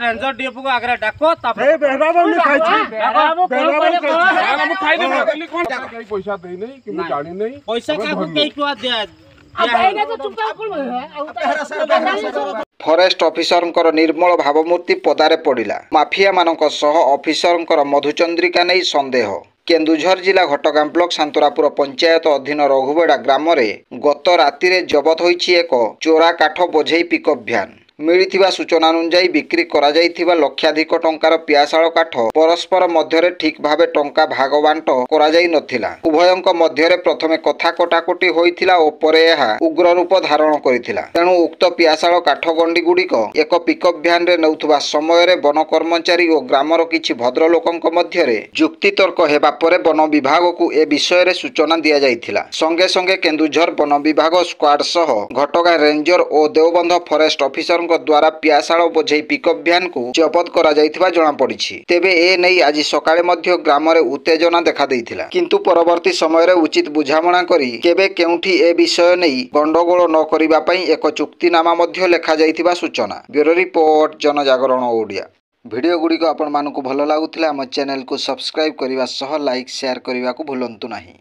Ranger DFO को आगरा डाको ए बेहरा बाबू खाइछि बेहरा बाबू खाइ दे कोन पैसा देई नहीं कि मु जानि नहीं पैसा का के टुआ दे फरेस्ट ऑफिसर निर्मल भावमूर्ति पदारे पड़ा माफिया मानक सह ऑफिसर मधुचंद्रिका नहीं संदेह केन्दुझर जिला घटगां ब्लॉक सांतरापुर पंचायत अधीन रघुबेड़ा ग्राम गत राति जबत होईछि एक चोरा काठ बोझेई पिकअप भ्यान मिलिथिबा सूचना अनुसार बिक्री करा जाइथिबा लक्षाधिक टंकार पियासाळ काठ परस्पर मध्यरे ठीक भाबे टंका भाग बांट करा जाई नथिला उभयंक मध्यरे प्रथमे कथा कटाकटी होइथिला ओ परे एहा उग्र रूप धारण करिथिला तेणु उक्त पियासाळ काठ गंडी गुडीक एक पिकअप भ्यान रे नउथबा समय रे वन कर्मचारी और ग्रामर किछि भद्र लोकंक मध्यरे जुक्तितर्क हेबा परे वन विभाग को ए विषय रे सूचना दिया जाइथिला संगे संगे केन्दुझर वन विभाग स्क्वाड सह घटगां रेंजर और देवबंध फॉरेस्ट ऑफिसर द्वारा पियासाळ बोझेई पिकअप भ्यान को जबत करा जाइथिबा जणा पड़िछि तेबे ए नै आज सकाळे मध्य ग्राम रे उत्तेजना देखा दैथिला किंतु परवर्ती समय रे उचित बुझामणा करी केबे केउठी ए विषय नै गंडगोल न करिबा पई एक चुक्तिनामा मध्य लेखा जाइथिबा सूचना ब्यूरो रिपोर्ट जनजागरण ओडिया वीडियो गुडी को आपण मानकु भलो लागुथिला हम चैनल को सब्सक्राइब करिवा सह लाइक शेयर करिवा को भूलंतु नाही।